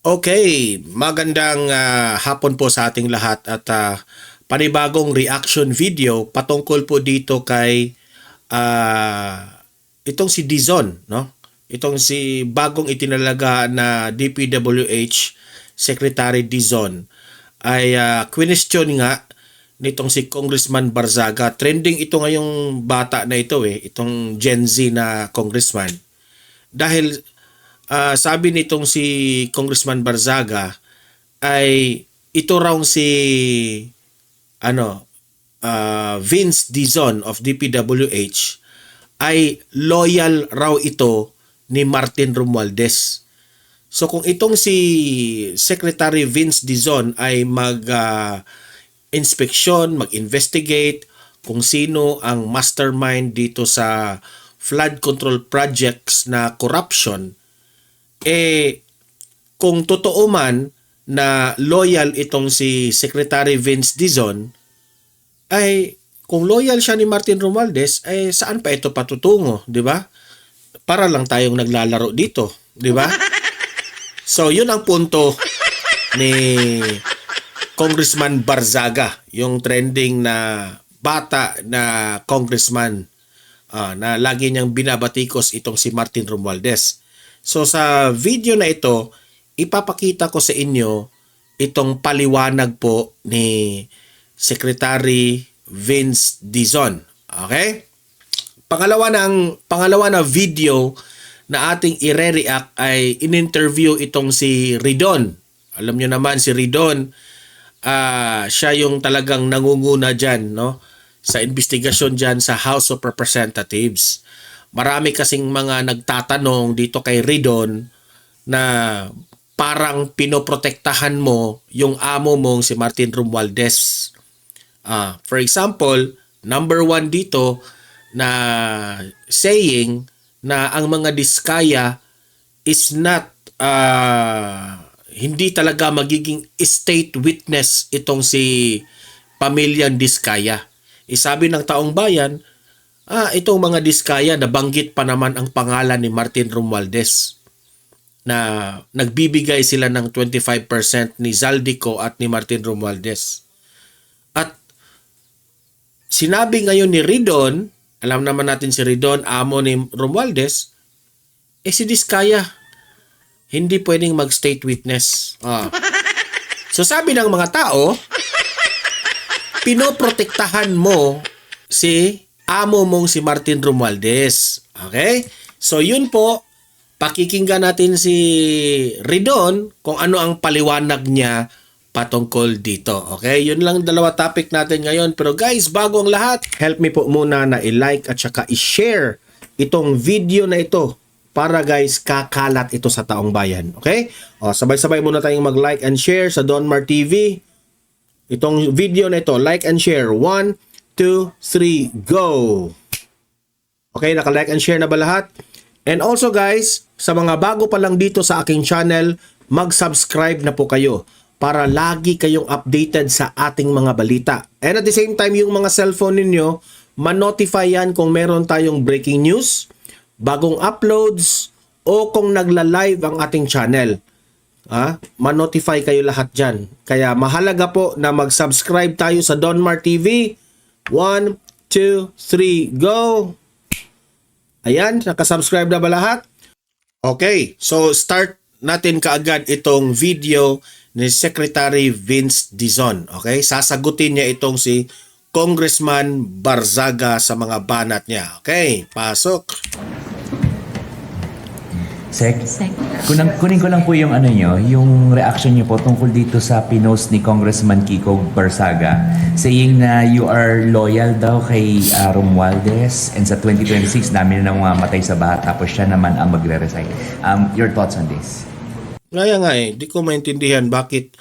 Okay, magandang hapon po sa ating lahat at panibagong reaction video patungkol po dito kay itong si Dizon, no? Itong si bagong itinalaga na DPWH Secretary Dizon ay question nga nitong si Congressman Barzaga. Trending ito ngayong bata na ito itong Gen Z na congressman. Dahil sabi nitong si Congressman Barzaga ay ito raw si Vince Dizon of DPWH ay loyal raw ito ni Martin Romualdez. So kung itong si Secretary Vince Dizon ay mag-inspeksyon, mag-investigate kung sino ang mastermind dito sa flood control projects na corruption, kung totoo man na loyal itong si Secretary Vince Dizon, ay kung loyal siya ni Martin Romualdez, ay saan pa ito patutungo, di ba? Para lang tayong naglalaro dito, di ba? So, yun ang punto ni Congressman Barzaga, yung trending na bata na congressman na lagi niyang binabatikos itong si Martin Romualdez. So sa video na ito, ipapakita ko sa inyo itong paliwanag po ni Secretary Vince Dizon. Okay? Pangalawa na video na ating ire-react ay in-interview itong si Ridon. Alam niyo naman si Ridon, siya yung talagang nangunguna dyan, no? Sa investigasyon dyan sa House of Representatives. Marami kasing mga nagtatanong dito kay Ridon na parang pinoprotektahan mo yung amo mong si Martin Romualdez. For example, number 1 dito na saying na ang mga Diskaya is not hindi talaga magiging state witness itong si pamilyang Diskaya. Sabi ng taong bayan, itong mga Diskaya, nabanggit pa naman ang pangalan ni Martin Romualdez na nagbibigay sila ng 25% ni Zaldico at ni Martin Romualdez. At sinabi ngayon ni Ridon, alam naman natin si Ridon, amo ni Romualdez, si Diskaya, hindi pwedeng mag-state witness. So sabi ng mga tao, pinoprotektahan mo si amo mong si Martin Romualdez. Okay? So yun po, pakikinggan natin si Ridon kung ano ang paliwanag niya patungkol dito. Okay? Yun lang dalawa topic natin ngayon. Pero guys, bago ang lahat, help me po muna na i-like at saka i-share itong video na ito para guys, kakalat ito sa taong bayan. Okay? Sabay-sabay muna tayong mag-like and share sa Donmar TV. Itong video na ito, like and share. 1, 2, 3, go! Okay, naka-like and share na ba lahat? And also guys, sa mga bago pa lang dito sa aking channel, mag-subscribe na po kayo para lagi kayong updated sa ating mga balita. And at the same time, yung mga cellphone ninyo, ma-notify yan kung meron tayong breaking news, bagong uploads, o kung nagla-live ang ating channel. Ma-notify kayo lahat dyan. Kaya mahalaga po na mag-subscribe tayo sa Donmar TV. 1, 2, 3, go! Ayan, nakasubscribe na ba lahat? Okay, so start natin kaagad itong video ni Secretary Vince Dizon. Okay, sasagutin niya itong si Congressman Barzaga sa mga banat niya. Okay, pasok. Kunin ko lang po yung yung reaction niyo po tungkol dito sa pinost ni Congressman Kiko Barzaga saying na you are loyal daw kay Romualdez and sa 2026 namin nang mamatay sa baha tapos siya naman ang magre-resign. Your thoughts on this? Kaya nga di ko maintindihan bakit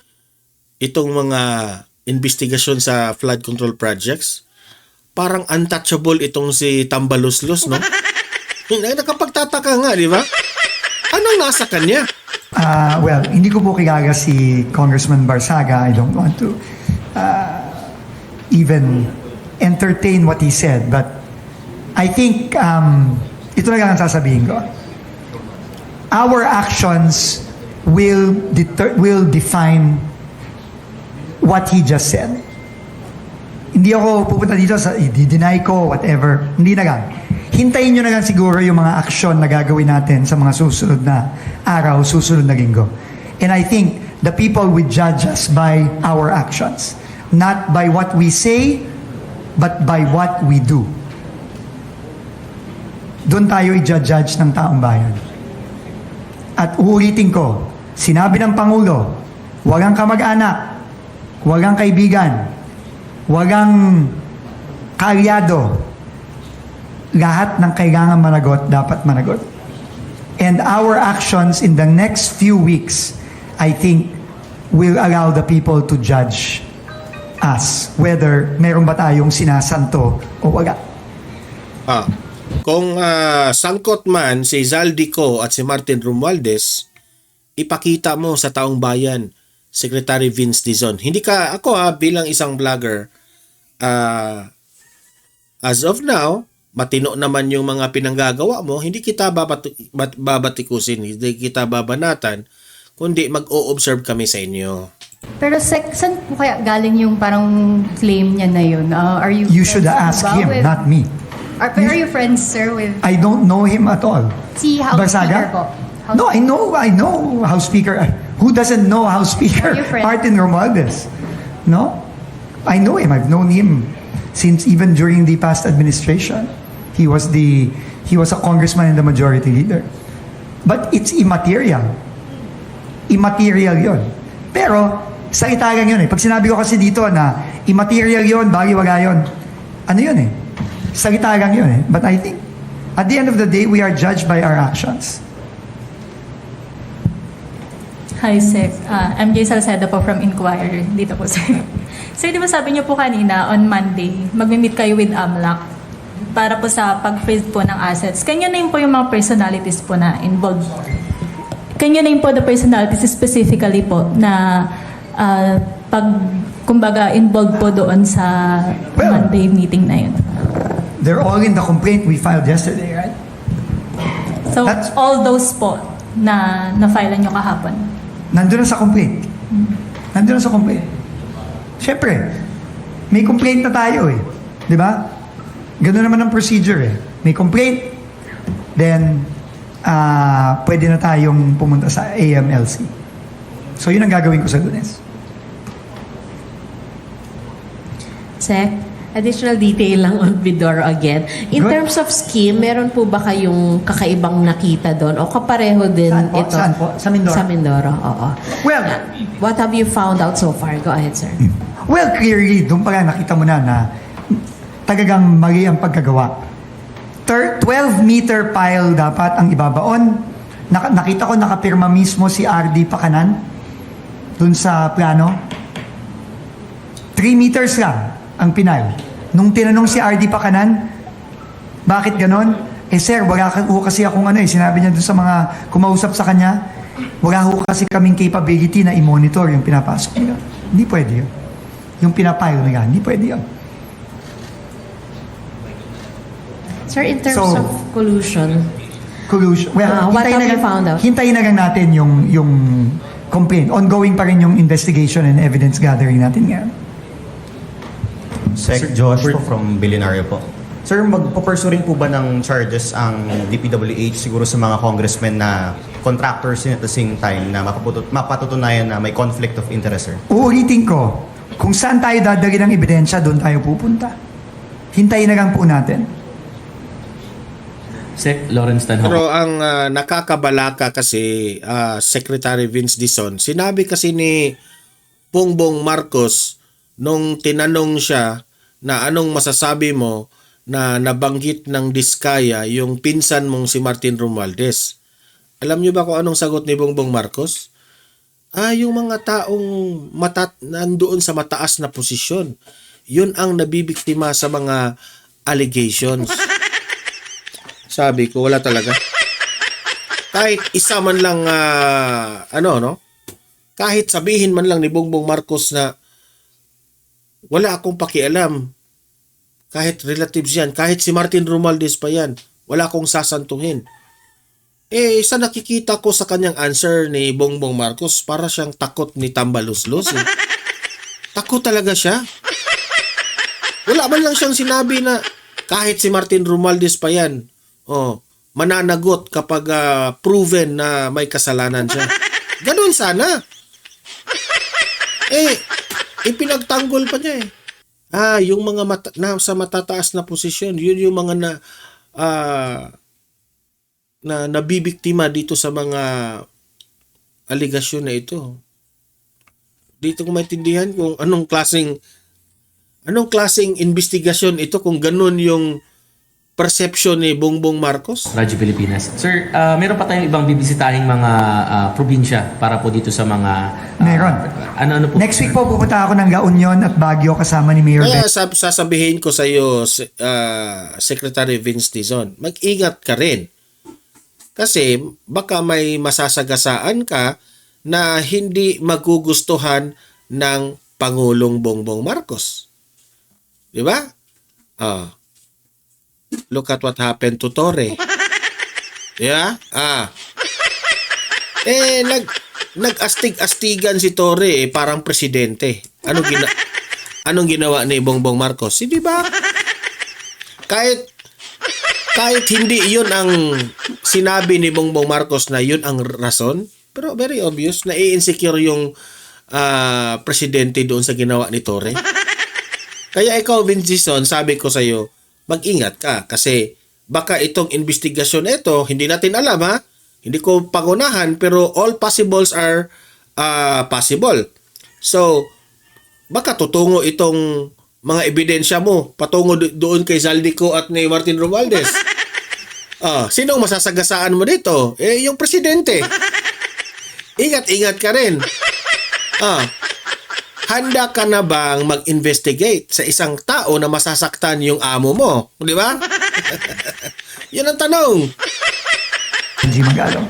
itong mga investigasyon sa flood control projects parang untouchable itong si Tambaluslos, no? Nakapagtataka nga, di ba? Anong nasa kanya? Well, hindi ko po kilala si Congressman Barzaga. I don't want to even entertain what he said. But I think ito lang ang sasabihin ko. Our actions will define what he just said. Hindi ako pupunta dito sa i-deny ko, whatever. Hindi na lang. Hintayin nyo na lang siguro yung mga aksyon na gagawin natin sa mga susunod na araw, susunod na linggo. And I think the people will judge us by our actions. Not by what we say, but by what we do. Doon tayo i-judge ng taong bayan. At uulitin ko, sinabi ng Pangulo, walang kamag-anak, walang kaibigan, walang kaalyado. Lahat ng kailangan managot, dapat managot. And our actions in the next few weeks, I think, will allow the people to judge us whether meron ba tayong sinasanto o wala. Kung sangkot man si Zaldico at si Martin Romualdez, ipakita mo sa taong bayan, Secretary Vince Dizon. Hindi ka, ako bilang isang vlogger, as of now, matino naman yung mga pinanggagawa mo, hindi kita babatikusin, hindi kita babanatan, kundi mag-o-observe kami sa inyo. Pero saan po kaya galing yung parang claim niya na yun? Are you You should friends ask ba him, with- not me. Are you friends, sir, with I don't know him at all. si House Speaker Barsaga? po? No, I know House Speaker. Who doesn't know House Speaker? Are you friends? Martin Romualdez. No? I know him. I've known him since even during the past administration. He was a congressman and the majority leader. But it's immaterial. Immaterial yon. Pero, salita lang yun eh. Pag sinabi ko kasi dito na immaterial yon, baliwala yon. Ano yun eh? Salita lang yun eh. But I think, at the end of the day, we are judged by our actions. Hi, Sec. I'm Jay Salceda po from Inquirer. Dito po, sir. Sir, di ba sabi niyo po kanina, on Monday, mag-meet kayo with AMLAC para po sa pag-freeze po ng assets. Can you name po yung mga personalities po na involved? Can you name po the personalities specifically po na kumbaga, involved po doon sa Well, Monday meeting na yun? They're all in the complaint we filed yesterday, right? So, That's- all those po na na-file nyo kahapon? Nandun na sa complaint. Nandun na sa complaint. Siyempre, may complaint na tayo eh. Di ba? Ganun naman ang procedure eh. May complaint, then pwede na tayong pumunta sa AMLC. So yun ang gagawin ko sa Lunes. Sec, additional detail lang on Vidoro again. In Good. terms of scheme, meron po ba kayong kakaibang nakita doon? O kapareho din Saan po? ito? Saan po? Sa Mindoro? Sa Mindoro, oo. Well, What have you found out so far? Go ahead, sir. well, clearly, doon pa lang nakita mo na talagang mali ang pagkagawa. 12-meter pile dapat ang ibabaon. Nakita ko nakapirma mismo si RD Pakanan doon sa plano. 3 meters lang ang pinal. Nung tinanong si RD Pakanan, bakit ganon? Sir, wala ho kasi akong sinabi niya doon sa mga kumausap sa kanya, wala ho kasi kaming capability na i-monitor yung pinapasok nila. Hindi pwede yun. Yung pinapile nila, hindi pwede yun. Sir, in terms So, of collusion, Well, what hintayin have na you found out? Hintayin na lang natin yung complaint. Ongoing pa rin yung investigation and evidence gathering natin ngayon. Sec Josh po from Billionario po. Sir, magpo-pursue rin po ba ng charges ang DPWH siguro sa mga congressmen na contractors at the same time na mapatutunayan na may conflict of interest, sir? Uulitin ko, kung saan tayo dadali ng ebidensya, doon tayo pupunta. Hintayin na lang po natin. Sec Lawrence Tanho. Pero ang nakakabalaka kasi Secretary Vince Dizon, sinabi kasi ni Bongbong Marcos nung tinanong siya na anong masasabi mo na nabanggit ng Diskaya yung pinsan mong si Martin Romualdez. Alam niyo ba kung anong sagot ni Bongbong Marcos? Yung mga taong nandoon sa mataas na posisyon. Yun ang nabibiktima sa mga allegations. Sabi ko, wala talaga. Kahit isa man lang, kahit sabihin man lang ni Bongbong Marcos na wala akong pakialam. Kahit relatives yan, kahit si Martin Romualdez pa yan, wala akong sasantuhin. sa nakikita ko sa kanyang answer ni Bongbong Marcos, para siyang takot ni Tambaluslos. Takot talaga siya. Wala man lang siyang sinabi na kahit si Martin Romualdez pa yan, mananagot kapag proven na may kasalanan siya. Ganun sana. Ipinagtanggol pa niya yung mga sa matataas na posisyon, yun yung mga na nabibiktima dito sa mga aligasyon na ito. Dito ko maintindihan kung anong klaseng investigasyon ito kung ganun yung perception ni Bongbong Marcos. Radyo Pilipinas. Sir, meron pa tayong ibang bibisitahing mga probinsya para po dito sa mga... Meron. Ano po? Next week po pupunta ako ng La Union at Baguio kasama ni Mayor Kaya Ben. sasabihin ko sa iyo, Secretary Vince Dizon, mag-ingat ka rin. Kasi baka may masasagasaan ka na hindi magugustuhan ng Pangulong Bongbong Marcos. Di ba? Look at what happened to Torre. Yeah? Nag-astig-astigan si Torre parang presidente. Anong ginawa ni Bongbong Marcos? Di ba? Kahit hindi yun ang sinabi ni Bongbong Marcos na yun ang rason, pero very obvious na i-insecure yung presidente doon sa ginawa ni Torre. Kaya ikaw, Vince Dizon, sabi ko sa iyo, mag-ingat ka kasi baka itong investigasyon ito, hindi natin alam hindi ko pangunahan, pero all possibles are possible. So, baka tutungo itong mga ebidensya mo patungo doon kay Zaldico at ni Martin Romualdez. Sinong masasagasaan mo dito? Yung presidente. Ingat-ingat ka rin. Handa ka na bang mag-investigate sa isang tao na masasaktan yung amo mo? Di ba? Yan ang tanong. G. Magalong.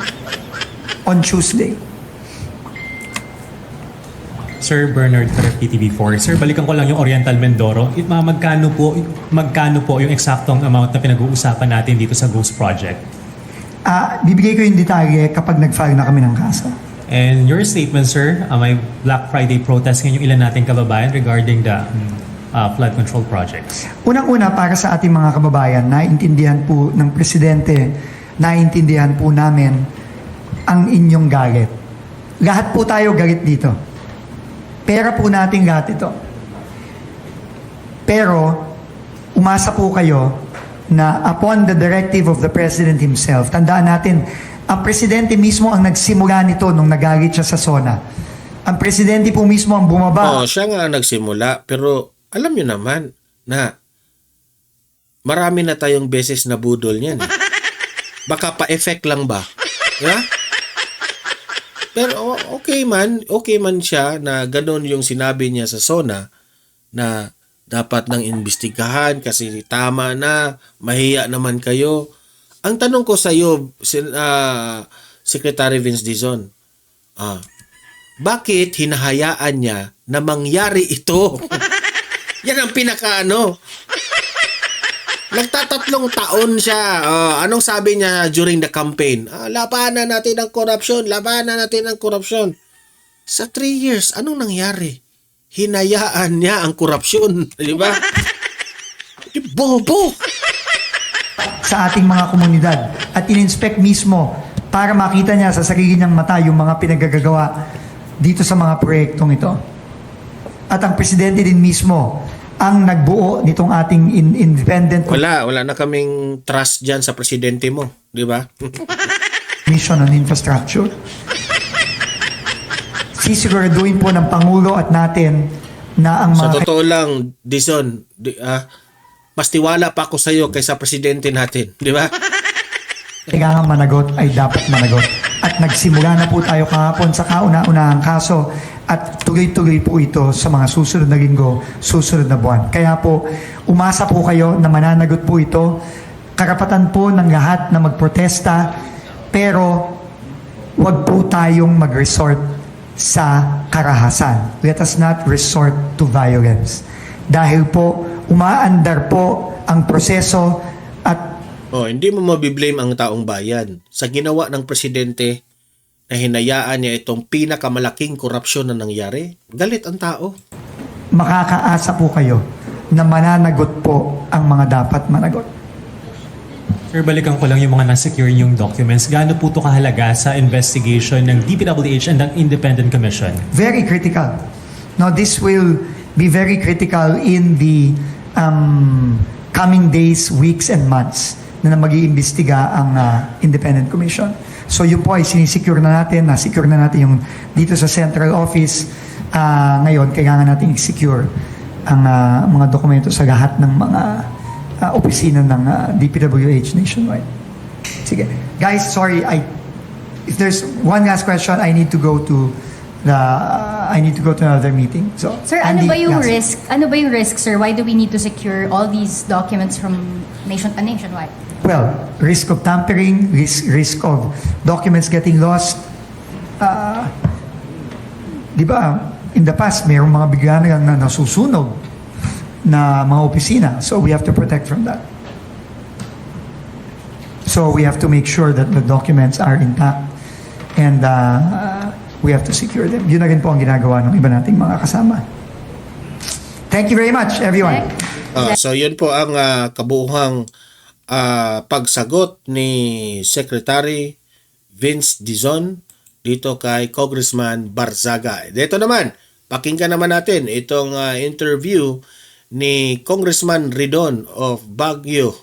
On Tuesday. Sir Bernard for PTV4. Sir, balikan ko lang yung Oriental Mindoro. Magkano po yung eksaktong amount na pinag-uusapan natin dito sa Ghost Project? Bibigay ko yung detalye kapag nag-file na kami ng kaso. And your statement, sir, may Black Friday protest ngayon yung ilan nating kababayan regarding the flood control projects. Unang-una, para sa ating mga kababayan, naiintindihan po ng Presidente, naiintindihan po namin ang inyong galit. Lahat po tayo galit dito. Pera po natin lahat ito. Pero, umasa po kayo na upon the directive of the President himself, tandaan natin, ang Presidente mismo ang nagsimula nito nung nagalit siya sa SONA. Ang Presidente po mismo ang bumaba. Siya nga nagsimula, pero alam nyo naman na marami na tayong beses na budol niyan. Baka pa-effect lang ba? Yeah? Pero okay man siya na ganun yung sinabi niya sa SONA na dapat nang imbestigahan kasi tama na, mahiya naman kayo. Ang tanong ko sa iyo, Secretary Vince Dizon, bakit hinahayaan niya na mangyari ito? Yan ang Nagtatatlong taon siya. Anong sabi niya during the campaign? Labanan natin ang korupsyon. Sa 3 years, anong nangyari? Hinayaan niya ang korupsyon. Di ba? Bobo! Sa ating mga komunidad at in-inspect mismo para makita niya sa sarili niyang mata yung mga pinagagagawa dito sa mga proyektong ito. At ang Presidente din mismo ang nagbuo nitong ating independent Wala na kaming trust dyan sa presidente mo, di ba? Commission on Infrastructure. Sisiguraduhin po ng Pangulo at natin na ang Sa mga totoo lang, Dizon, mas tiwala pa ako sa iyo kaysa presidente natin, di ba? kailangan managot ay dapat managot. At nagsimula na po tayo kahapon sa kauna-unahang kaso at tuloy-tuloy po ito sa mga susunod na linggo, susunod na buwan. Kaya po, umasa po kayo na mananagot po ito. Karapatan po ng lahat na magprotesta, pero wag po tayong mag-resort sa karahasan. Let us not resort to violence. Dahil po, umaandar po ang proseso at Hindi mo mabiblame ang taong bayan sa ginawa ng presidente na hinayaan niya itong pinakamalaking korupsyon na nangyari. Galit ang tao. Makakaasa po kayo na mananagot po ang mga dapat managot. Sir, balikan ko lang yung mga na-secure yung documents. Gaano po ito kahalaga sa investigation ng DPWH and ng Independent Commission? Very critical. Now, this will be very critical in the coming days, weeks, and months na mag-iimbestiga ang Independent Commission. So yun po ay sinisecure na natin, na-secure na natin yung dito sa central office. Ngayon, kailangan natin i-secure ang mga dokumento sa lahat ng mga opisina ng DPWH nationwide. Sige. Guys, sorry, if there's one last question, I need to go to another meeting. So, Sir, Andy, ano ba yung yes. risk? Ano ba yung risk, sir? Why do we need to secure all these documents from nationwide? Well, risk of tampering, risk of documents getting lost. Di ba, in the past, mayroong mga bigla na lang na nasusunog na mga opisina. So we have to protect from that. So we have to make sure that the documents are intact and we have to secure them. Yun na rin po ang ginagawa ng iba nating mga kasama. Thank you very much, everyone. So yun po ang kabuuhang pagsagot ni Secretary Vince Dizon dito kay Congressman Barzaga. Dito naman, pakinggan naman natin itong interview ni Congressman Ridon of Baguio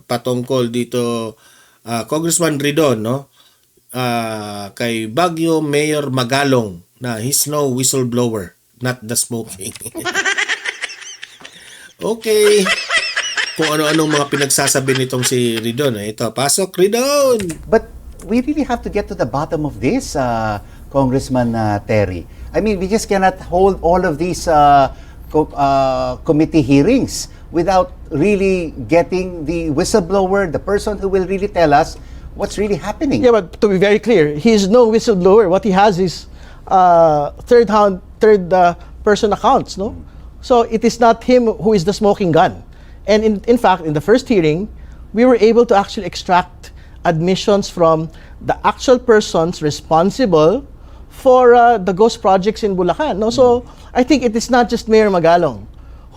patungkol dito Congressman Ridon, no? Kay Baguio Mayor Magalong na he's no whistleblower, not the smoking. Okay. Kung ano-anong mga pinagsasabi nitong si Ridon. Ito, pasok Ridon! But we really have to get to the bottom of this, Congressman Terry. I mean, we just cannot hold all of these committee hearings without really getting the whistleblower, the person who will really tell us what's really happening. Yeah, but to be very clear, he is no whistleblower. What he has is third person accounts, no? So it is not him who is the smoking gun. And in fact, in the first hearing, we were able to actually extract admissions from the actual persons responsible for the ghost projects in Bulacan. No? So I think it is not just Mayor Magalong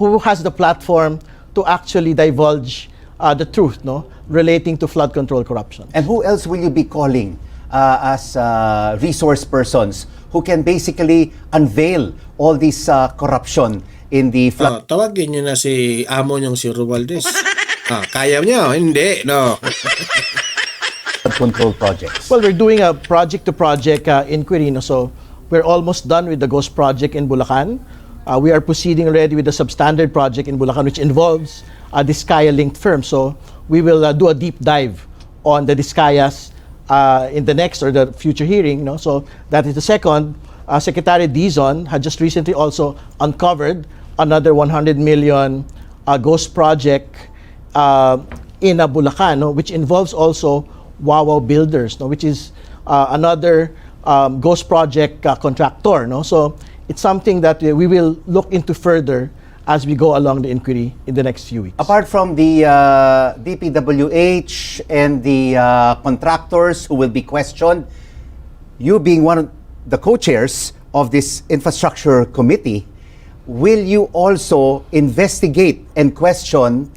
who has the platform to actually divulge the truth, no, relating to flood control corruption. And who else will you be calling as resource persons who can basically unveil all this corruption in the flood Tawagin niyo na si amo niyong si Romualdez. Kaya niyo? Hindi, no. control projects? Well, we're doing a project-to-project inquiry. No? So we're almost done with the ghost project in Bulacan. We are proceeding already with the substandard project in Bulacan, which involves a Diskaya-linked firm. So we will do a deep dive on the Diskayas in the next or the future hearing. No? So that is the second. Secretary Dizon had just recently also uncovered another 100 million ghost project in Bulacan, no? Which involves also Wawaw Builders, no? Which is another ghost project contractor. No? So it's something that we will look into further as we go along the inquiry in the next few weeks. Apart from the DPWH and the contractors who will be questioned, you being one of the co-chairs of this infrastructure committee, will you also investigate and question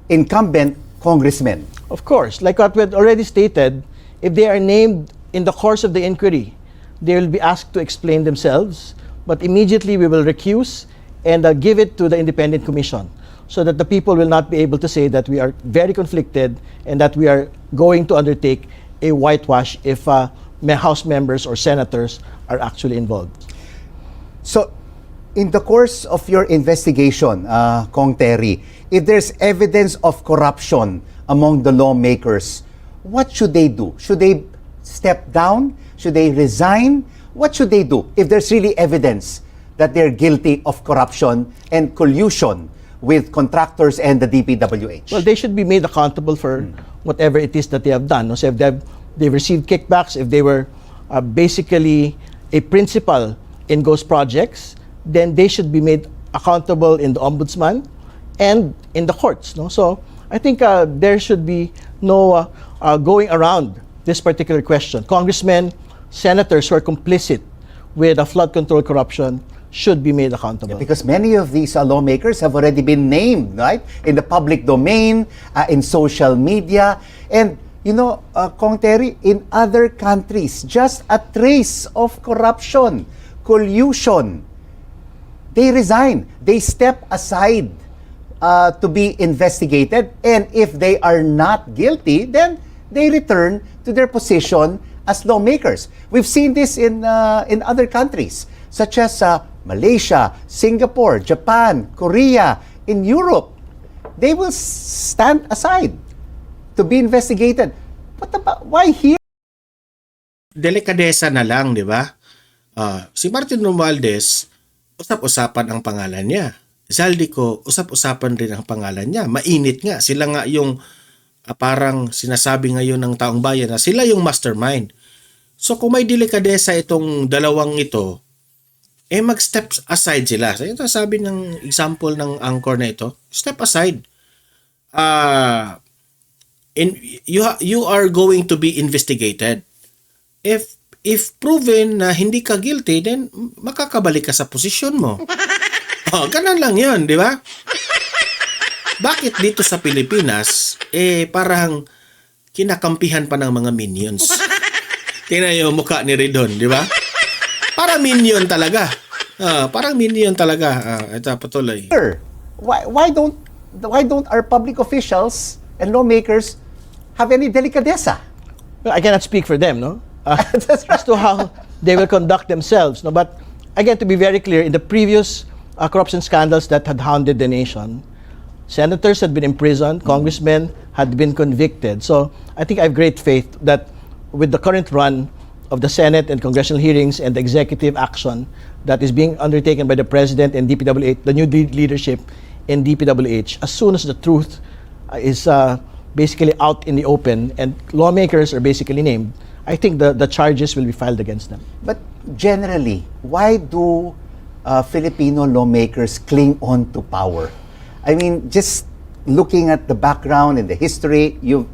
incumbent congressmen? Of course, like what we had already stated, if they are named in the course of the inquiry, they will be asked to explain themselves, but immediately we will recuse and give it to the independent commission so that the people will not be able to say that we are very conflicted and that we are going to undertake a whitewash if House members or senators are actually involved. So, in the course of your investigation, Kong Terry, if there's evidence of corruption among the lawmakers, what should they do? Should they step down? Should they resign? What should they do if there's really evidence that they're guilty of corruption and collusion with contractors and the DPWH? Well, they should be made accountable for whatever it is that they have done. So if they've received kickbacks, if they were basically a principal in ghost projects, then they should be made accountable in the ombudsman and in the courts. No? So I think there should be no going around this particular question. Congressmen, senators who are complicit with flood control corruption should be made accountable. Because many of these lawmakers have already been named, right? In the public domain, in social media. And, you know, Kong Terry, in other countries, just a trace of corruption, collusion, they resign. They step aside to be investigated. And if they are not guilty, then they return to their position as lawmakers. We've seen this in other countries, such as Malaysia, Singapore, Japan, Korea, in Europe. They will stand aside to be investigated. Why here? Delikadesa na lang, di ba? Si Martin Romualdez, usap-usapan ang pangalan niya. Zaldico, usap-usapan rin ang pangalan niya. Mainit nga. Sila nga yung parang sinasabi ngayon ng taong bayan na sila yung mastermind. So kung may delikadesa itong dalawang ito, mag-step aside sila. So ito sabi ng example ng anchor na ito, step aside. You are going to be investigated. If proven na hindi ka guilty, then makakabalik ka sa posisyon mo. Ganun lang yun, di ba? Bakit dito sa Pilipinas, parang kinakampihan pa ng mga minions? Tingnan yung mukha ni Ridon, di ba? Parang minion talaga. Parang minion talaga. Ito, patuloy. Why don't our public officials and lawmakers have any delicadeza? Well, I cannot speak for them, no? As to how they will conduct themselves, no? But again, to be very clear, in the previous corruption scandals that had hounded the nation, senators had been imprisoned, congressmen had been convicted. So I think I have great faith that with the current run of the Senate and congressional hearings and the executive action that is being undertaken by the President and DPWH, the new leadership in DPWH, as soon as the truth is basically out in the open and lawmakers are basically named, I think the charges will be filed against them. But generally, why do Filipino lawmakers cling on to power? I mean, just looking at the background and the history, you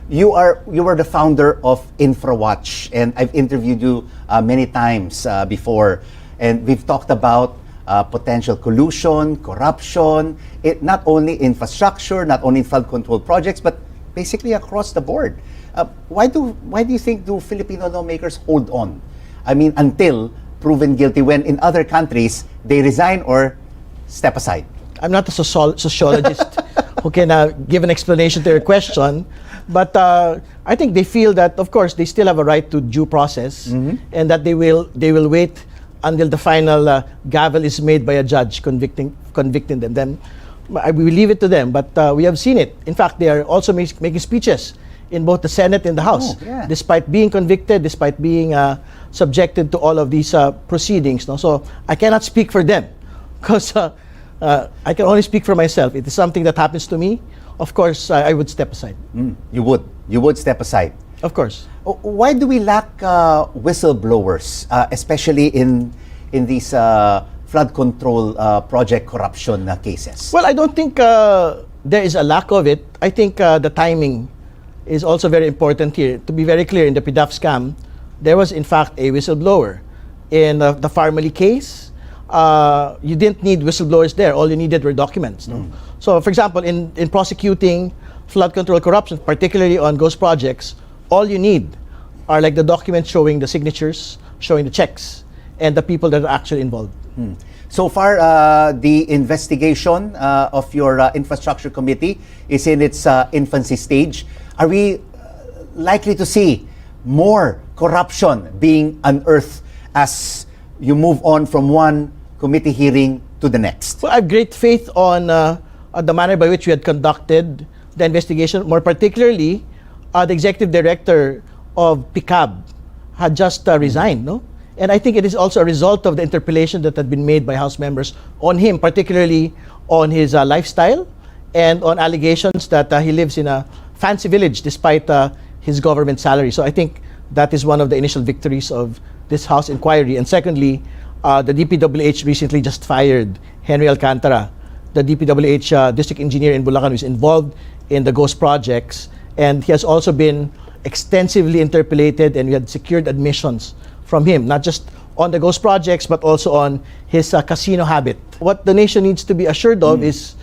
were the founder of InfraWatch, and I've interviewed you many times before, and we've talked about potential collusion, corruption, not only infrastructure, not only flood control projects, but basically across the board. Why do you think do Filipino lawmakers hold on? I mean, until proven guilty, when in other countries they resign or step aside. I'm not a sociologist who can give an explanation to your question, but I think they feel that, of course, they still have a right to due process, and that they will wait until the final gavel is made by a judge convicting them. Then we leave it to them, but we have seen it. In fact, they are also making speeches in both the Senate and the House, despite being convicted, despite being subjected to all of these proceedings. No? So I cannot speak for them, because I can only speak for myself. It is something that happens to me. Of course, I would step aside. You would step aside. Of course. Why do we lack whistleblowers, especially in these flood control project corruption cases? Well, I don't think there is a lack of it. I think the timing is also very important here. To be very clear, in the PDAF scam, there was in fact a whistleblower. In the Farmally case, you didn't need whistleblowers there. All you needed were documents. No? So, for example, in prosecuting flood control corruption, particularly on ghost projects, all you need are like the documents showing the signatures, showing the checks, and the people that are actually involved. So far, the investigation of your infrastructure committee is in its infancy stage. Are we likely to see more corruption being unearthed as you move on from one committee hearing to the next? Well, I have great faith on the manner by which we had conducted the investigation. More particularly, the executive director of PICAB had just resigned, no? And I think it is also a result of the interpellation that had been made by House members on him, particularly on his lifestyle and on allegations that he lives in a fancy village despite his government salary. So I think that is one of the initial victories of this House inquiry. And secondly, the DPWH recently just fired Henry Alcantara, the DPWH district engineer in Bulacan, who is involved in the ghost projects, and he has also been extensively interpellated, and we had secured admissions from him, not just on the ghost projects, but also on his casino habit. What the nation needs to be assured of is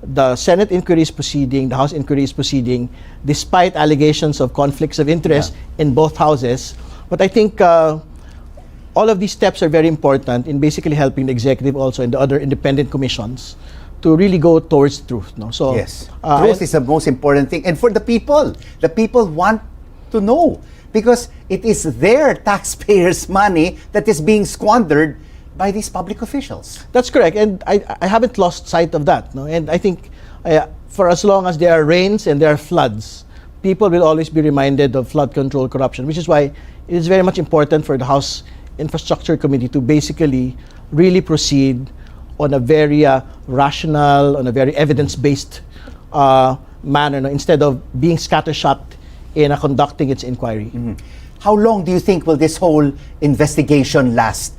the Senate inquiry is proceeding, the House inquiry is proceeding, despite allegations of conflicts of interest in both houses. But I think all of these steps are very important in basically helping the executive also and the other independent commissions to really go towards truth. No? So, Yes. Truth is the most important thing. And for the people want to know because it is their taxpayers' money that is being squandered by these public officials. That's correct, and I haven't lost sight of that. No? And I think for as long as there are rains and there are floods, people will always be reminded of flood control corruption, which is why it is very much important for the House Infrastructure Committee to basically really proceed on a very rational, on a very evidence-based manner, no? Instead of being scattershot in conducting its inquiry. How long do you think will this whole investigation last,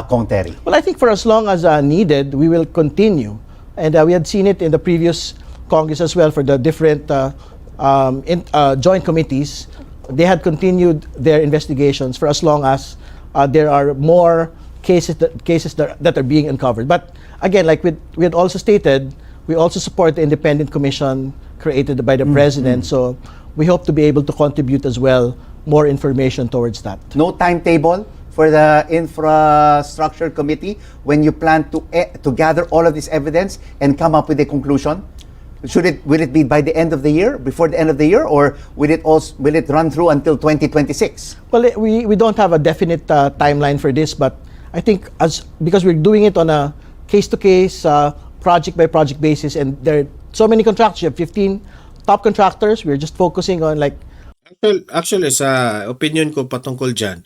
Kong Terry? Well, I think for as long as needed, we will continue. And we had seen it in the previous Congress as well for the different joint committees. They had continued their investigations for as long as there are more cases that are being uncovered. But again, like we had also stated, we also support the independent commission created by the president. So we hope to be able to contribute as well more information towards that. No timetable for the infrastructure committee when you plan to gather all of this evidence and come up with a conclusion? Will it be by the end of the year, before the end of the year, or will it run through until 2026? Well, we don't have a definite timeline for this, but I think because we're doing it on a case-to-case, project-by-project basis, and there are so many contractors. You have 15 top contractors. We're just focusing on like... Actually, sa opinion ko patungkol dyan,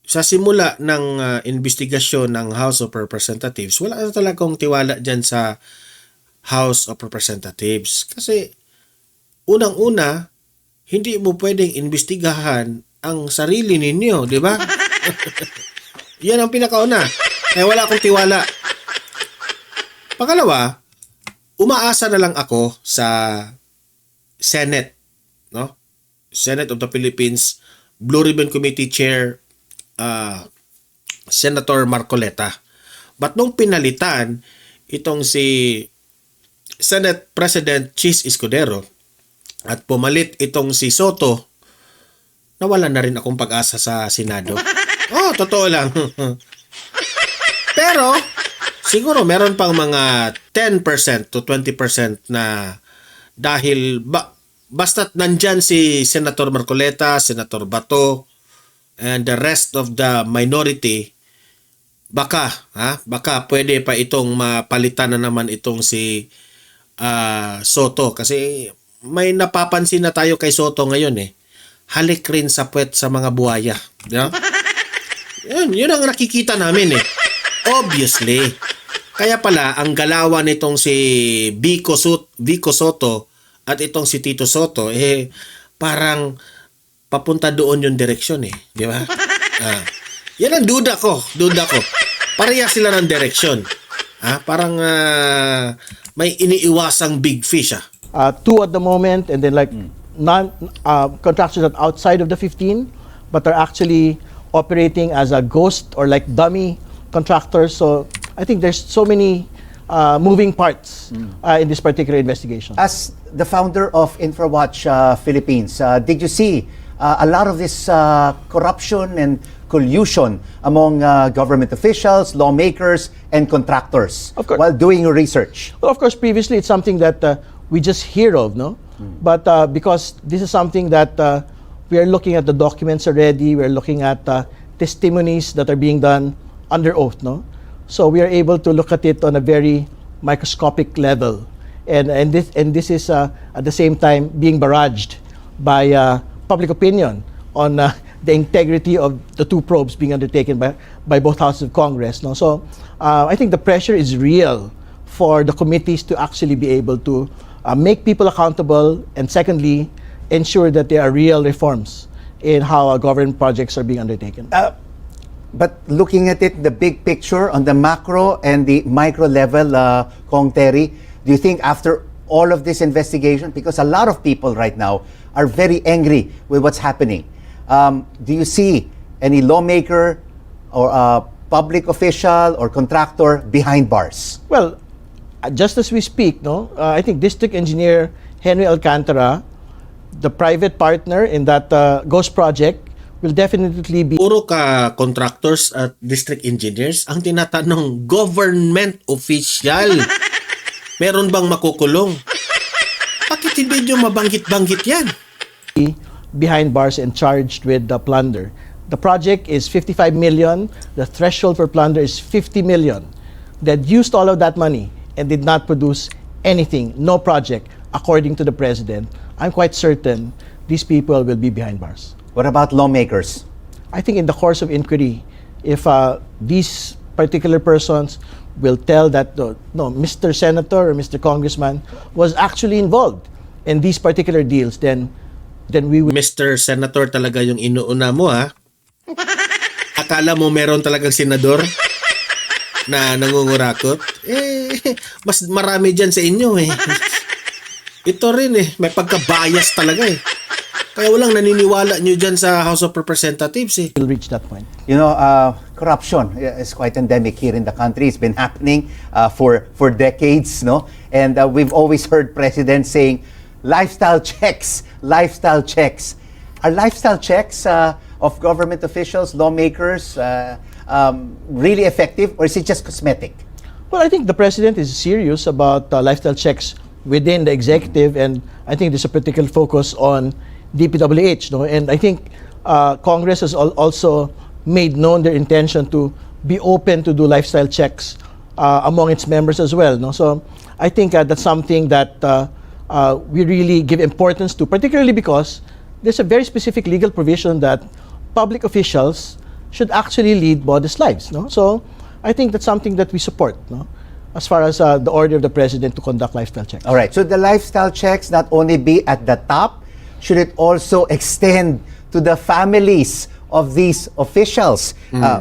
sa simula ng investigasyon ng House of Representatives, wala na talagang tiwala dyan sa House of Representatives. Kasi, unang-una, hindi mo pwedeng investigahan ang sarili ninyo, di ba? Yan ang pinakauna. Kaya wala akong tiwala. Pangalawa, umaasa na lang ako sa Senate, no? Senate of the Philippines, Blue Ribbon Committee Chair, Senator Marcoleta. But nung pinalitan itong si Senate President Chis Escudero at pumalit itong si Soto, nawalan na rin akong pag-asa sa Senado. Oh, totoo lang. Pero siguro meron pang mga 10% to 20% na dahil basta't nandyan si Senator Marcoleta, Senator Bato, and the rest of the minority, baka pwede pa itong mapalitan na naman itong si Soto. Kasi may napapansin na tayo kay Soto ngayon halik rin sa puwet sa mga buhaya. Yeah? Yun ang nakikita namin Obviously. Kaya pala, ang galawan nitong si Vico Soto at itong si Tito Soto, parang papunta doon yung direksyon di ba? Yan ang duda ko. Pareha sila ng direksyon. Parang may iniiwasang big fish. Two at the moment, and then like contractors that outside of the 15, but are actually operating as a ghost or like dummy contractors. So I think there's so many moving parts in this particular investigation. As the founder of InfraWatch Philippines, did you see a lot of this corruption and collusion among government officials, lawmakers, and contractors while doing your research? Well, of course, previously it's something that we just hear of, no? But because this is something that we are looking at the documents already, we're looking at testimonies that are being done under oath, no? So we are able to look at it on a very microscopic level, and this is at the same time being barraged by public opinion on the integrity of the two probes being undertaken by both houses of Congress. No? So I think the pressure is real for the committees to actually be able to make people accountable, and secondly, ensure that there are real reforms in how government projects are being undertaken. But looking at it, the big picture on the macro and the micro level, Kong Terry, do you think after all of this investigation, because a lot of people right now are very angry with what's happening, do you see any lawmaker or public official or contractor behind bars? Well, just as we speak, I think District Engineer Henry Alcantara, the private partner in that ghost project, will definitely be Puro ka contractors at district engineers ang tinatanong government official. Meron bang makukulong? Bakit hindi nyo mabanggit-banggit yan? behind bars and charged with the plunder. The project is 55 million. The threshold for plunder is 50 million. They used all of that money and did not produce anything, no project, according to the president. I'm quite certain these people will be behind bars. What about lawmakers? I think in the course of inquiry, if these particular persons will tell that no, Mr. Senator or Mr. Congressman was actually involved in these particular deals, then we will. Mr. Senator talaga yung inuuna mo, ha? Akala mo meron talagang senador na nangungurakot? Mas marami dyan sa inyo, eh. Ito rin, may pagka-bias talaga, eh. Kaya walang naniniwala nyo dyan sa House of Representatives, eh. Will reach that point. You know, corruption is quite endemic here in the country. It's been happening for decades, no? And we've always heard presidents saying, lifestyle checks, lifestyle checks. Are lifestyle checks of government officials, lawmakers, really effective, or is it just cosmetic? Well, I think the president is serious about lifestyle checks within the executive, and I think there's a particular focus on DPWH, no? And I think Congress has also made known their intention to be open to do lifestyle checks among its members as well, no? So I think that's something that we really give importance to, particularly because there's a very specific legal provision that public officials should actually lead modest lives, no? So I think that's something that we support, no? As far as the order of the president to conduct lifestyle checks. All right, so the lifestyle checks not only be at the top, should it also extend to the families of these officials,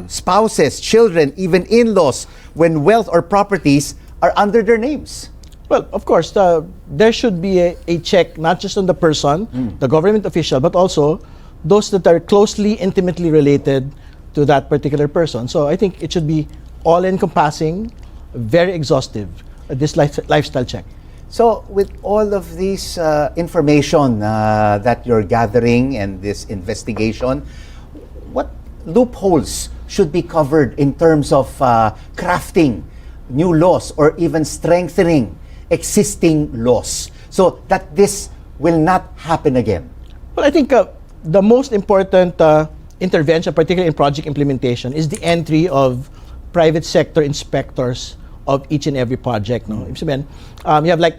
spouses, children, even in-laws, when wealth or properties are under their names? Well, of course, there should be a check not just on the person, the government official, but also those that are closely, intimately related to that particular person. So I think it should be all-encompassing, very exhaustive, this lifestyle check. So with all of this information that you're gathering and this investigation, what loopholes should be covered in terms of crafting new laws or even strengthening existing laws so that this will not happen again? Well, I think the most important intervention, particularly in project implementation, is the entry of private sector inspectors of each and every project. No? Ibig sabihin, you have like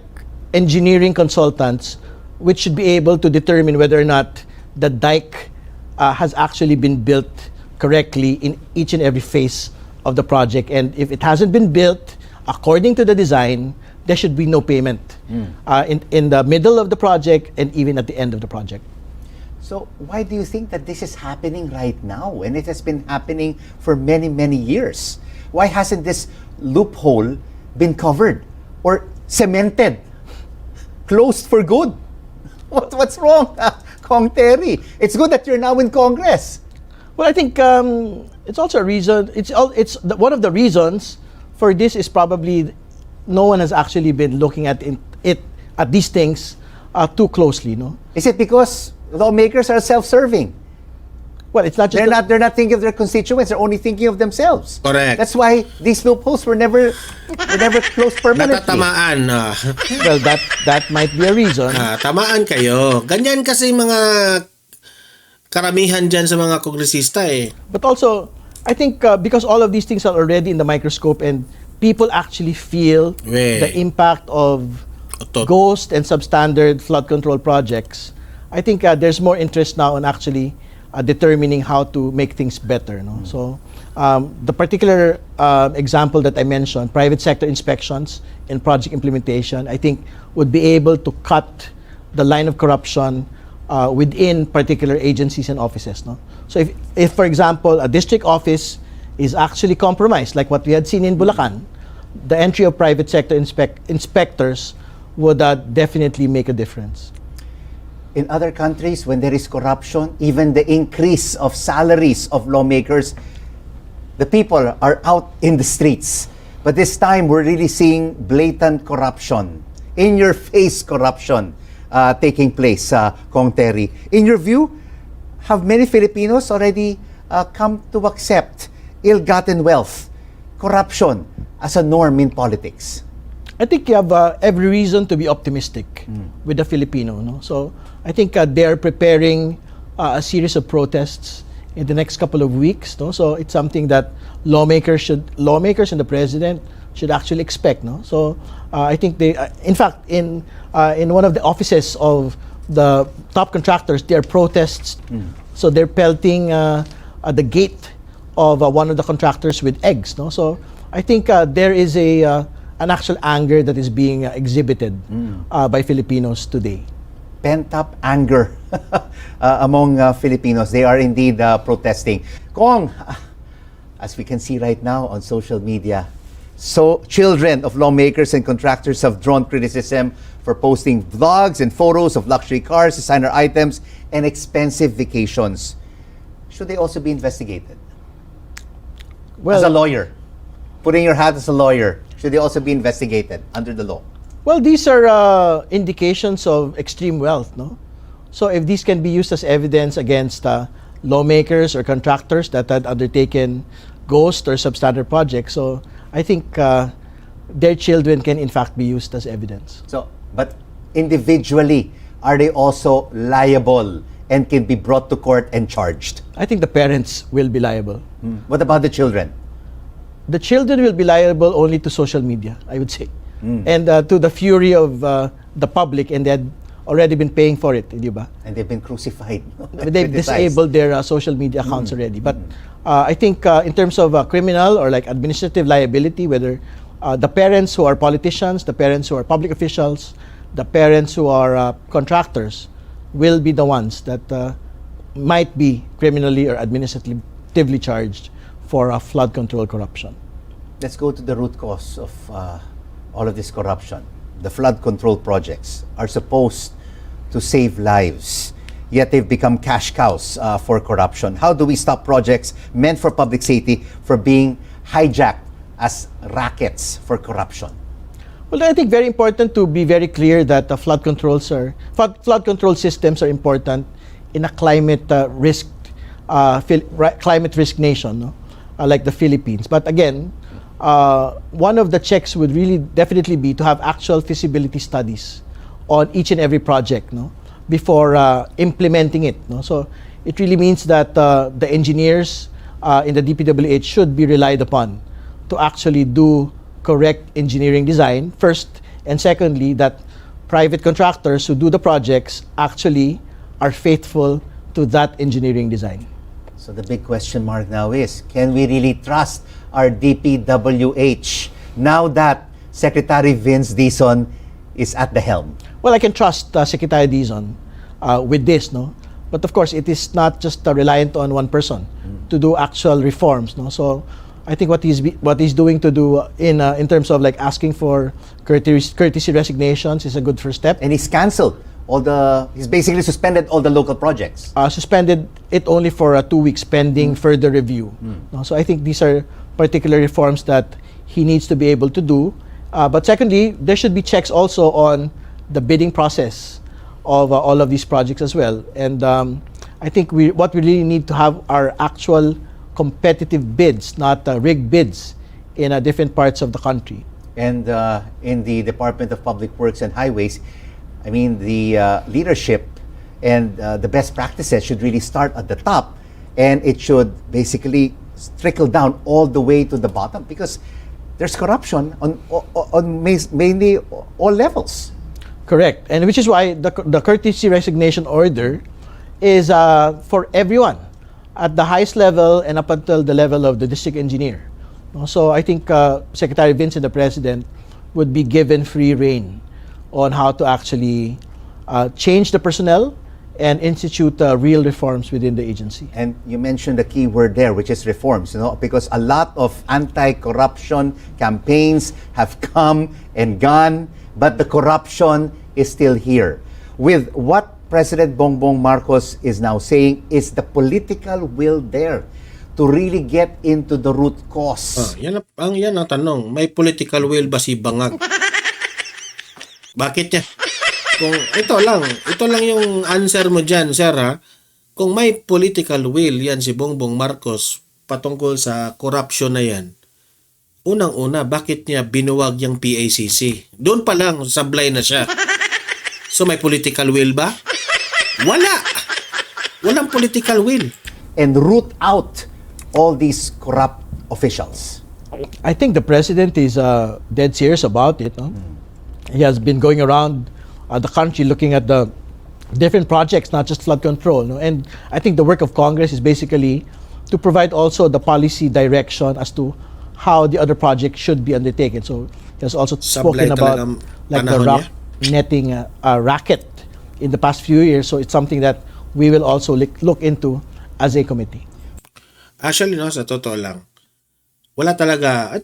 engineering consultants which should be able to determine whether or not the dike has actually been built correctly in each and every phase of the project. And if it hasn't been built according to the design, there should be no payment in the middle of the project and even at the end of the project. So why do you think that this is happening right now? And it has been happening for many, many years. Why hasn't this loophole been covered or cemented, closed for good? What's wrong, Kong Terry? It's good that you're now in Congress. Well, I think it's also a reason. One of the reasons for this is probably no one has actually been looking at these things too closely. No. Is it because lawmakers are self-serving? Well, it's not just they're not thinking of their constituents. They're only thinking of themselves. Correct. That's why these loopholes were never closed permanently. Natatamaan. Well, that might be a reason. Tamaan kayo. Ganyan kasi mga karamihan dyan sa mga kongresista, eh. But also, I think because all of these things are already in the microscope and people actually feel the impact of ghost and substandard flood control projects, I think there's more interest now on actually determining how to make things better. No? So the particular example that I mentioned, private sector inspections in project implementation, I think would be able to cut the line of corruption within particular agencies and offices. No? So if for example, a district office is actually compromised, like what we had seen in Bulacan, the entry of private sector inspectors would definitely make a difference. In other countries, when there is corruption, even the increase of salaries of lawmakers, the people are out in the streets. But this time, we're really seeing blatant corruption, in-your-face corruption taking place, Kong Terry. In your view, have many Filipinos already come to accept ill-gotten wealth, corruption as a norm in politics? I think you have every reason to be optimistic with the Filipino. No? So I think they are preparing a series of protests in the next couple of weeks. No? So it's something that lawmakers and the president should actually expect. No? So I think they, in fact, in one of the offices of the top contractors, there are protests. So they're pelting at the gate of one of the contractors with eggs. No? So I think there is an actual anger that is being exhibited by Filipinos today. Pent-up anger among Filipinos. They are indeed protesting. Kong, as we can see right now on social media, so children of lawmakers and contractors have drawn criticism for posting vlogs and photos of luxury cars, designer items, and expensive vacations. Should they also be investigated? Well, as a lawyer, putting your hat as a lawyer, should they also be investigated under the law? Well, these are indications of extreme wealth, no? So if these can be used as evidence against lawmakers or contractors that had undertaken ghost or substandard projects, so I think their children can in fact be used as evidence. So, but individually, are they also liable and can be brought to court and charged? I think the parents will be liable. What about the children? The children will be liable only to social media, I would say. And to the fury of the public, and they had already been paying for it, di ba? And they've been crucified. They've disabled their social media accounts already. But I think in terms of criminal or like administrative liability, whether the parents who are politicians, the parents who are public officials, the parents who are contractors will be the ones that might be criminally or administratively charged for flood control corruption. Let's go to the root cause of all of this corruption. The flood control projects are supposed to save lives, yet they've become cash cows for corruption. How do we stop projects meant for public safety from being hijacked as rackets for corruption? Well, I think very important to be very clear that flood control systems are important in a climate risk nation, no? Like the Philippines. But again, one of the checks would really definitely be to have actual feasibility studies on each and every project, no, before implementing it. No? So it really means that the engineers in the DPWH should be relied upon to actually do correct engineering design first, and secondly, that private contractors who do the projects actually are faithful to that engineering design. So the big question mark now is, can we really trust our DPWH now that Secretary Vince Dizon is at the helm? Well, I can trust Secretary Dizon with this, no? But of course, it is not just reliant on one person to do actual reforms, no? So I think what he's doing to do in terms of like asking for courtesy resignations is a good first step. And he's canceled he's basically suspended all the local projects. Suspended it only for 2 weeks pending further review. No? So I think these are particular reforms that he needs to be able to do. But secondly, there should be checks also on the bidding process of all of these projects as well. And I think what we really need to have are actual competitive bids, not rigged bids in different parts of the country. And in the Department of Public Works and Highways, I mean, the leadership and the best practices should really start at the top, and it should basically trickle down all the way to the bottom, because there's corruption on mainly all levels. Correct. And which is why the courtesy resignation order is for everyone at the highest level and up until the level of the district engineer. So I think Secretary Vince and the President would be given free rein on how to actually change the personnel and institute real reforms within the agency. And you mentioned the key word there, which is reforms, because a lot of anti-corruption campaigns have come and gone, but the corruption is still here. With what President Bongbong Marcos is now saying, is the political will there to really get into the root cause? Yan ang tanong. May political will ba si Bangag? Bakit niya? Kung ito lang yung answer mo dyan, sir, ha? Kung may political will yan si Bongbong Marcos patungkol sa corruption na yan, unang-una, bakit niya binuwag yung PACC? Doon pa lang, sablay na siya. So may political will ba? Wala! Walang political will. And root out all these corrupt officials. I think the president is dead serious about it. No? He has been going around the country looking at the different projects, not just flood control. No? And I think the work of Congress is basically to provide also the policy direction as to how the other projects should be undertaken. So he has also Sablay spoken about talagang like the panahon netting racket in the past few years. So it's something that we will also look into as a committee. Actually, no, sa totoo lang, wala talaga,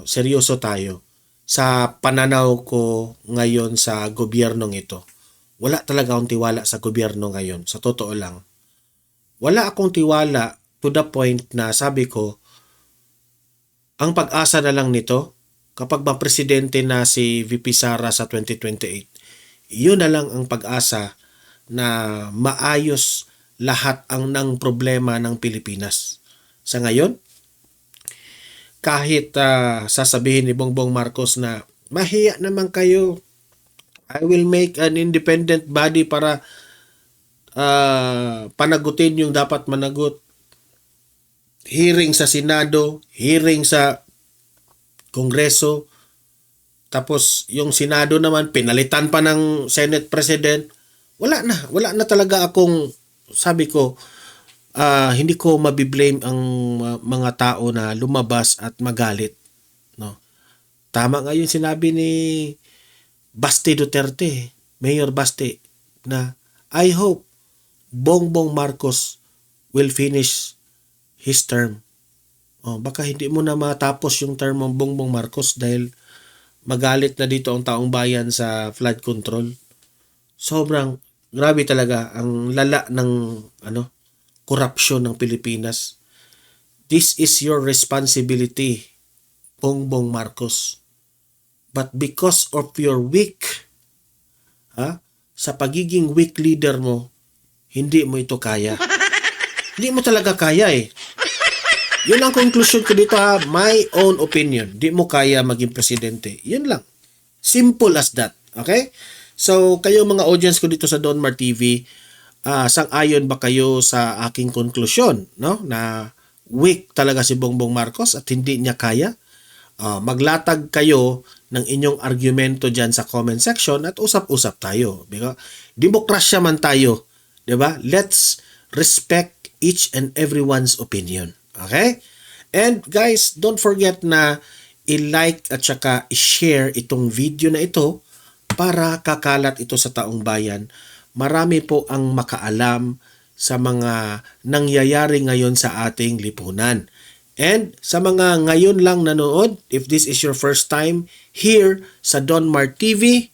seryoso tayo. Sa pananaw ko ngayon sa gobyernong ito, wala talaga akong tiwala sa gobyerno ngayon. Sa totoo lang. Wala akong tiwala to the point na sabi ko, ang pag-asa na lang nito, kapag mapresidente na si VP Sara sa 2028, yun na lang ang pag-asa na maayos lahat ang ng problema ng Pilipinas. Sa ngayon, kahit sasabihin ni Bongbong Marcos na mahiya naman kayo, I will make an independent body para panagutin yung dapat managot. Hearing sa Senado, hearing sa Kongreso, tapos yung Senado naman pinalitan pa ng Senate President. Wala na talaga akong, sabi ko, hindi ko mabiblame ang mga tao na lumabas at magalit. No? Tama nga yung sinabi ni Basti Duterte, Mayor Basti, na I hope Bongbong Marcos will finish his term. Baka hindi mo na matapos yung term ng Bongbong Marcos dahil magalit na dito ang taong bayan sa flood control. Sobrang grabe talaga ang lala ng korupsyon ng Pilipinas. This is your responsibility, Bongbong Marcos. But because of your sa pagiging weak leader mo, hindi mo ito kaya. Hindi mo talaga kaya eh. Yun ang conclusion ko dito ha. My own opinion. Hindi mo kaya maging presidente. Yun lang. Simple as that. Okay? So, kayo mga audience ko dito sa Donmar TV, sang-ayon ba kayo sa aking konklusyon, no? Na weak talaga si Bongbong Marcos at hindi niya kaya? Maglatag kayo ng inyong argumento dyan sa comment section at usap-usap tayo. Demokrasya man tayo. Diba? Let's respect each and everyone's opinion. Okay? And guys, don't forget na i-like at saka i-share itong video na ito para kakalat ito sa taong bayan. Marami po ang makaalam sa mga nangyayari ngayon sa ating lipunan. And sa mga ngayon lang nanood, if this is your first time here sa Donmar TV,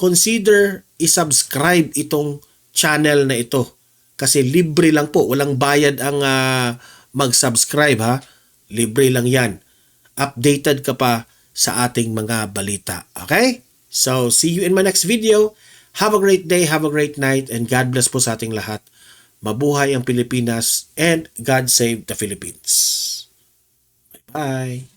consider i-subscribe itong channel na ito. Kasi libre lang po, walang bayad ang mag-subscribe ha. Libre lang yan. Updated ka pa sa ating mga balita. Okay? So, see you in my next video. Have a great day, have a great night, and God bless po sa ating lahat. Mabuhay ang Pilipinas and God save the Philippines. Bye-bye.